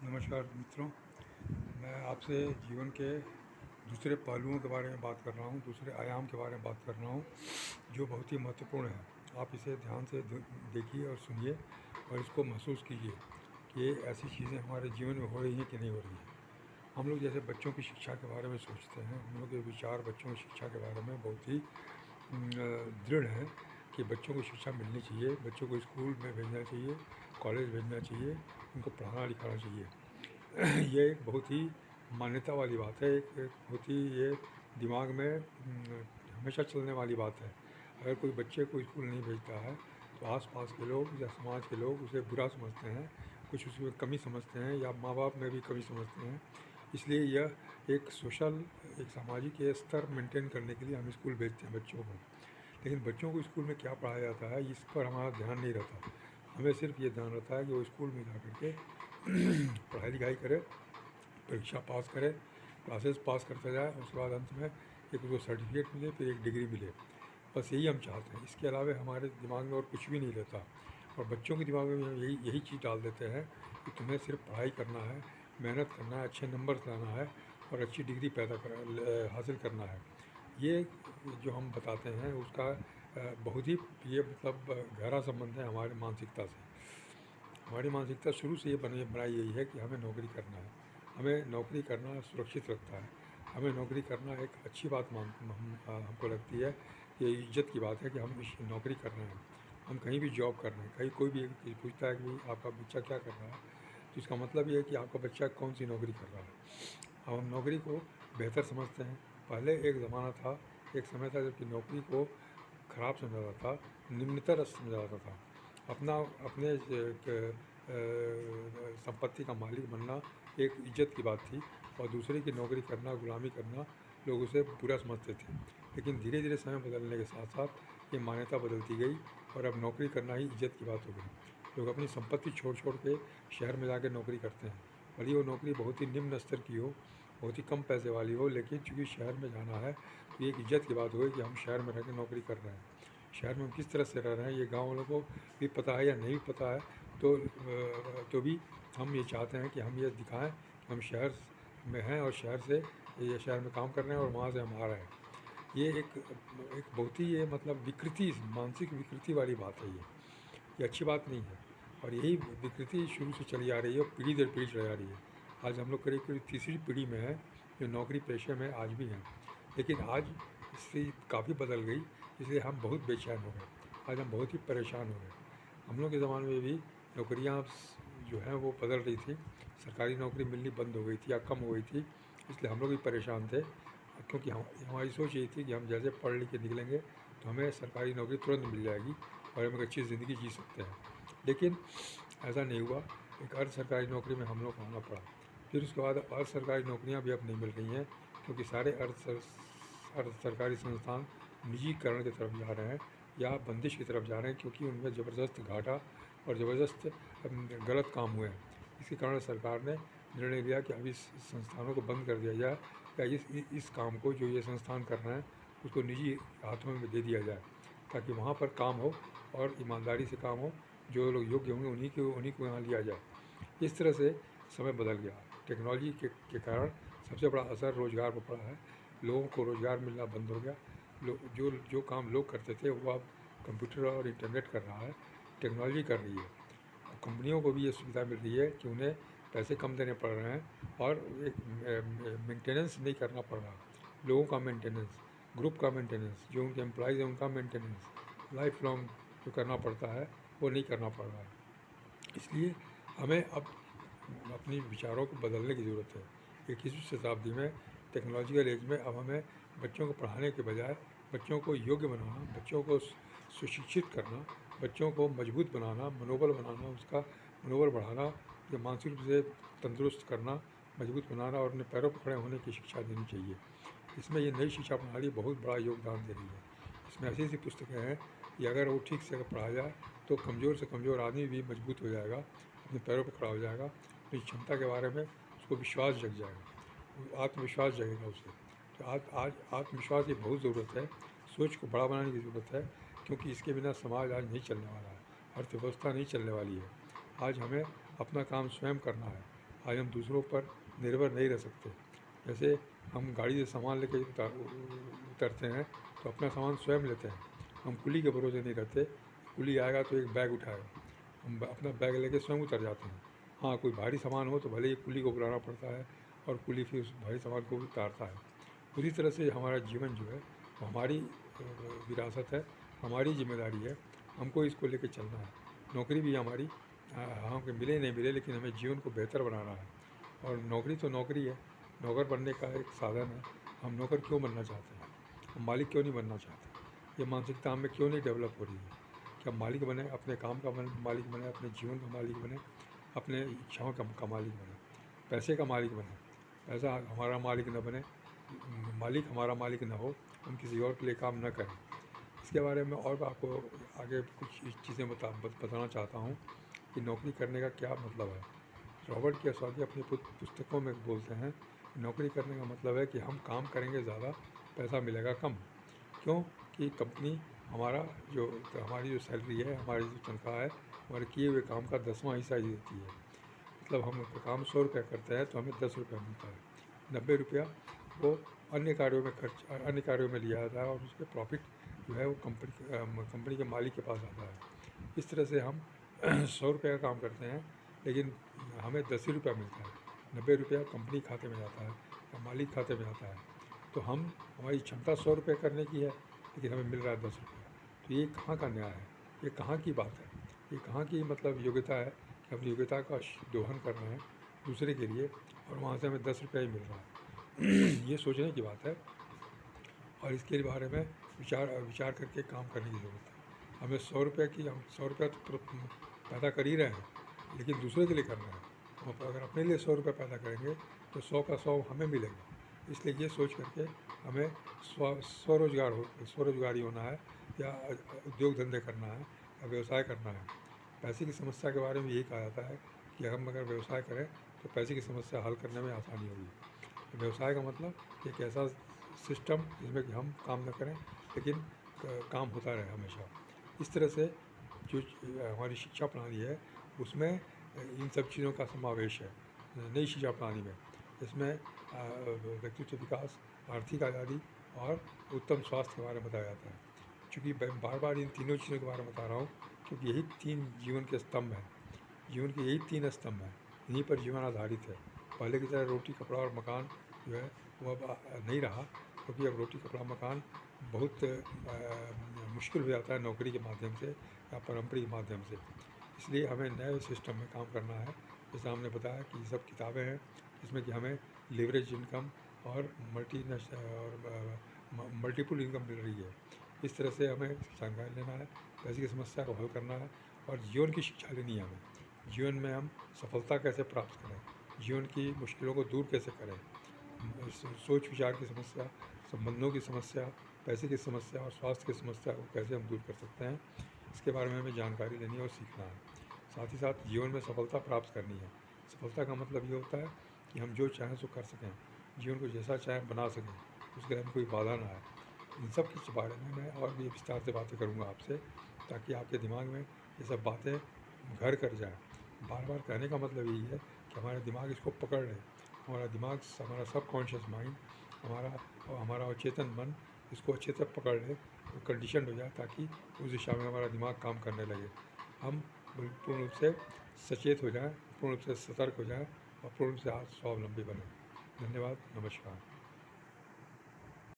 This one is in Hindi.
नमस्कार मित्रों, मैं आपसे जीवन के दूसरे पहलुओं के बारे में बात कर रहा हूँ, दूसरे आयाम के बारे में बात कर रहा हूँ, जो बहुत ही महत्वपूर्ण है। आप इसे ध्यान से देखिए और सुनिए और इसको महसूस कीजिए कि ये ऐसी चीज़ें हमारे जीवन में हो रही हैं कि नहीं हो रही हैं। हम लोग जैसे बच्चों की शिक्षा के बारे में सोचते हैं, हम लोग के विचार बच्चों की शिक्षा के बारे में बहुत ही दृढ़ हैं कि बच्चों को शिक्षा मिलनी चाहिए, बच्चों को स्कूल में भेजना चाहिए, कॉलेज भेजना चाहिए, उनको पढ़ाना लिखाना चाहिए। ये एक बहुत ही मान्यता वाली बात है, एक एक बहुत ही ये दिमाग में हमेशा चलने वाली बात है। अगर कोई बच्चे को स्कूल नहीं भेजता है तो आस-पास के लोग या समाज के लोग उसे बुरा समझते हैं, कुछ उसमें कमी समझते हैं या माँ-बाप में भी कमी समझते हैं। इसलिए यह एक सोशल, एक सामाजिक ये स्तर मेंटेन करने के लिए हम स्कूल भेजते हैं बच्चों को। लेकिन बच्चों को स्कूल में क्या पढ़ाया जाता है, इस पर हमारा ध्यान नहीं रहता। हमें सिर्फ ये ध्यान रहता है कि वो स्कूल में जा कर के पढ़ाई लिखाई करे, परीक्षा पास करे, क्लासेस पास करता जाए, उसके बाद अंत में एक उसको सर्टिफिकेट मिले, फिर एक डिग्री मिले। बस यही हम चाहते हैं, इसके अलावा हमारे दिमाग में और कुछ भी नहीं रहता। और बच्चों के दिमाग में भी हम यही यही चीज़ डाल देते हैं कि तुम्हें सिर्फ पढ़ाई करना है, मेहनत करना है, अच्छे नंबर लाना है और अच्छी डिग्री हासिल करना है। ये जो हम बताते हैं उसका बहुत ही ये मतलब गहरा संबंध है हमारी मानसिकता से। हमारी मानसिकता शुरू से ये बनाई गई है कि हमें नौकरी करना है, हमें नौकरी करना सुरक्षित लगता है, हमें नौकरी करना एक अच्छी बात हमको लगती है। ये इज्जत की बात है कि हम नौकरी कर रहे हैं, हम कहीं भी जॉब कर रहे हैं। कहीं कोई भी पूछता है कि भाई आपका बच्चा क्या कर रहा है, तो इसका मतलब ये है कि आपका बच्चा कौन सी नौकरी कर रहा है। अब हम नौकरी को बेहतर समझते हैं। पहले एक ज़माना था, एक समय था जबकि नौकरी को ख़राब समझा जाता था, निम्नतर समझा जाता था। अपने संपत्ति का मालिक बनना एक इज्जत की बात थी और दूसरे की नौकरी करना, गुलामी करना लोग उसे बुरा समझते थे। लेकिन धीरे धीरे समय बदलने के साथ साथ ये मान्यता बदलती गई और अब नौकरी करना ही इज्जत की बात हो गई। लोग अपनी संपत्ति छोड़ छोड़ के शहर में जाकर नौकरी करते हैं, भले वो नौकरी बहुत ही निम्न स्तर की हो, बहुत ही कम पैसे वाली हो, लेकिन चूँकि शहर में जाना है तो एक इज्जत की बात हो गई कि हम शहर में रह के नौकरी कर रहे हैं। शहर में हम किस तरह से रह रहे हैं ये गाँव वालों को भी पता है या नहीं पता है, तो भी हम ये चाहते हैं कि हम ये दिखाएं कि हम शहर में हैं और शहर में काम कर रहे हैं और वहाँ से हम आ रहे हैं। ये एक बहुत ही ये मतलब विकृति, मानसिक विकृति वाली बात है ये अच्छी बात नहीं है। और यही विकृति शुरू से चली आ रही है और पीढ़ी दर पीढ़ी चली आ रही है। आज हम लोग करीब करीब तीसरी पीढ़ी में हैं जो नौकरी पेशे में आज भी हैं, लेकिन आज स्थिति काफ़ी बदल गई, इसलिए हम बहुत बेचैन हो गए, आज हम बहुत ही परेशान हो गए। हम लोग के ज़माने में भी नौकरियाँ जो हैं वो बदल रही थी, सरकारी नौकरी मिलनी बंद हो गई थी या कम हो गई थी, इसलिए हम लोग भी परेशान थे। क्योंकि हमारी सोच यही थी कि हम जैसे पढ़ लिख के निकलेंगे तो हमें सरकारी नौकरी तुरंत मिल जाएगी और हम एक अच्छी ज़िंदगी जी सकते हैं। लेकिन ऐसा नहीं हुआ, एक अर्ध सरकारी नौकरी में हम लोग को आना पड़ा। फिर उसके बाद अर्ध सरकारी नौकरियाँ भी अब नहीं मिल रही हैं, क्योंकि सारे अर्ध सरकारी संस्थान निजीकरण की तरफ जा रहे हैं या बंदिश की तरफ जा रहे हैं, क्योंकि उनमें ज़बरदस्त घाटा और ज़बरदस्त गलत काम हुए हैं। इसी कारण सरकार ने निर्णय लिया कि अब इस संस्थानों को बंद कर दिया जाए या इस काम को जो ये संस्थान कर रहे हैं उसको निजी हाथों में दे दिया जाए, ताकि वहाँ पर काम हो और ईमानदारी से काम हो, जो लोग योग्य होंगे उन्हीं को यहाँ लिया जाए। इस तरह से समय बदल गया। टेक्नोलॉजी के कारण सबसे बड़ा असर रोज़गार पर पड़ा है। लोगों को रोज़गार मिलना बंद हो गया। जो जो काम लोग करते थे वो अब कंप्यूटर और इंटरनेट कर रहा है, टेक्नोलॉजी कर रही है। और कंपनियों को भी ये सुविधा मिल रही है कि उन्हें पैसे कम देने पड़ रहे हैं और एक मेंटेनेंस नहीं करना पड़ रहा, लोगों का मेंटेनेंस, ग्रुप का मेंटेनेंस, जो उनके एम्प्लॉइज़ हैं उनका मेंटेनेंस लाइफ लॉन्ग जो करना पड़ता है वो नहीं करना पड़ रहा है। इसलिए हमें अब अपनी विचारों को बदलने की ज़रूरत है। 21वीं शताब्दी में, टेक्नोलॉजिकल एज में अब हमें बच्चों को पढ़ाने के बजाय बच्चों को योग्य बनाना, बच्चों को सुशिक्षित करना, बच्चों को मजबूत बनाना, मनोबल बनाना, उसका मनोबल बढ़ाना, जो मानसिक रूप से तंदुरुस्त करना, मजबूत बनाना और अपने पैरों पर खड़े होने की शिक्षा देनी चाहिए। इसमें ये नई शिक्षा प्रणाली बहुत बड़ा योगदान दे रही है। इसमें ऐसी ऐसी पुस्तकें हैं कि अगर वो ठीक से अगर पढ़ा जाए तो कमज़ोर से कमज़ोर आदमी भी मजबूत हो जाएगा, अपने पैरों पर खड़ा हो जाएगा, अपनी क्षमता के बारे में उसको विश्वास जग जाएगा, आत्मविश्वास जगेगा उसे। तो आज आत्मविश्वास की बहुत ज़रूरत है, सोच को बड़ा बनाने की ज़रूरत है, क्योंकि इसके बिना समाज आज नहीं चलने वाला है, अर्थव्यवस्था नहीं चलने वाली है। आज हमें अपना काम स्वयं करना है, आज हम दूसरों पर निर्भर नहीं रह सकते। जैसे हम गाड़ी से सामान लेके उतरते हैं तो अपना सामान स्वयं लेते हैं, हम कुली के भरोसे नहीं रहते। कुली आएगा तो एक बैग उठाएगा, हम अपना बैग लेके स्वयं उतर जाते हैं। हाँ, कोई भारी सामान हो तो भले ही कुली को बुलाना पड़ता है और कुली फिर उस भारी सामान को उतारता है। उसी तरह से हमारा जीवन जो है वो हमारी विरासत है, हमारी जिम्मेदारी है, हमको इसको लेके चलना है। नौकरी भी हमारी, हमें मिले नहीं मिले, लेकिन हमें जीवन को बेहतर बनाना है। और नौकरी तो नौकरी है, नौकर बनने का एक साधन है। हम नौकर क्यों बनना चाहते हैं, हम मालिक क्यों नहीं बनना चाहते? ये मानसिकता हमें क्यों नहीं डेवलप हो रही है कि हम मालिक बने, अपने काम का मालिक बने, अपने जीवन का मालिक बने, अपने इच्छाओं का मालिक बने, पैसे का मालिक बने। पैसा हमारा मालिक न बने, मालिक हमारा मालिक न हो, हम किसी और के लिए काम न करें। इसके बारे में और आपको आगे कुछ चीज़ें बताना चाहता हूँ कि नौकरी करने का क्या मतलब है। रॉबर्ट कियोसाकी अपनी पुस्तकों में बोलते हैं, नौकरी करने का मतलब है कि हम काम करेंगे ज़्यादा, पैसा मिलेगा कम। क्यों? कि कंपनी हमारी जो सैलरी है, हमारी जो तनख्वाह है, हमारे किए हुए काम का 10वां हिस्सा ही देती है। मतलब हम काम 100 रुपये करते हैं तो हमें 10 रुपये मिलता है। 90 रुपया वो अन्य कार्यों में लिया जाता है और उसके प्रॉफिट जो है वो कंपनी के मालिक के पास आता है। इस तरह से हम 100 रुपये का काम करते हैं लेकिन हमें 10 ही रुपया मिलता है। 90 रुपया कंपनी खाते में जाता है या मालिक खाते में जाता है। तो हमारी क्षमता 100 रुपये करने की है लेकिन हमें मिल रहा है 10 रुपये। तो ये कहाँ का न्याय है, ये कहाँ की बात है, ये कहाँ की मतलब योग्यता है कि अपनी योग्यता का दोहन कर रहे हैं दूसरे के लिए और वहाँ से हमें 10 रुपया ही मिल रहा है। ये सोचने की बात है और इसके बारे में विचार करके काम करने की ज़रूरत है। हमें 100 रुपये की, हम 100 रुपया तो पैदा कर ही रहे हैं लेकिन दूसरे के लिए कर रहे हैं। हम अगर अपने लिए 100 रुपये पैदा करेंगे तो 100 का 100 हमें मिलेगा। इसलिए ये सोच करके हमें स्वरोजगारी होना है या उद्योग धंधे करना है या व्यवसाय करना है। पैसे की समस्या के बारे में यही कहा जाता है कि हम अगर व्यवसाय करें तो पैसे की समस्या हल करने में आसानी होगी। तो व्यवसाय का मतलब एक ऐसा सिस्टम जिसमें कि हम काम न करें लेकिन काम होता रहे हमेशा। इस तरह से जो हमारी शिक्षा प्रणाली है उसमें इन सब चीज़ों का समावेश है। नई शिक्षा प्रणाली में इसमें व्यक्तित्व विकास, आर्थिक आज़ादी और उत्तम स्वास्थ्य के बारे में बताया जाता है। चूँकि मैं बार बार इन तीनों चीज़ों के बारे में बता रहा हूँ क्योंकि यही 3 जीवन के स्तंभ हैं। जीवन के यही 3 स्तंभ हैं, इन्हीं पर जीवन आधारित है। पहले की तरह रोटी, कपड़ा और मकान जो है वो अब नहीं रहा, क्योंकि अब रोटी, कपड़ा, मकान बहुत मुश्किल हो जाता है नौकरी के माध्यम से या पारंपरिक माध्यम से। इसलिए हमें नए सिस्टम में काम करना है। जैसा हमने बताया कि ये सब किताबें हैं जिसमें कि हमें लिवरेज इनकम और मल्टीपल इनकम मिल रही है। इस तरह से हमें जानकारी लेना है, पैसे की समस्या को हल करना है और जीवन की शिक्षा लेनी है हमें। जीवन में हम सफलता कैसे प्राप्त करें, जीवन की मुश्किलों को दूर कैसे करें, सोच विचार की समस्या, संबंधों की समस्या, पैसे की समस्या और स्वास्थ्य की समस्या को कैसे हम दूर कर सकते हैं, इसके बारे में हमें जानकारी लेनी है और सीखना है। साथ ही साथ जीवन में सफलता प्राप्त करनी है। सफलता का मतलब ये होता है कि हम जो चाहें सो कर सकें, जीवन को जैसा चाहें बना सकें, उसके लिए कोई बाधा ना आए। इन सब के बारे में मैं और भी विस्तार से बातें करूँगा आपसे, ताकि आपके दिमाग में ये सब बातें घर कर जाएँ। बार बार कहने का मतलब यही है कि हमारा दिमाग इसको पकड़ ले, हमारा दिमाग, हमारा सबकॉन्शियस माइंड, हमारा अचेतन मन इसको अच्छे से पकड़ ले, कंडीशन हो जाए ताकि उस दिशा में हमारा दिमाग काम करने लगे। हम पूर्ण रूप से सचेत हो जाएं, पूर्ण रूप से सतर्क हो जाएं और पूर्ण रूप से स्वावलंबी बने। धन्यवाद, नमस्कार।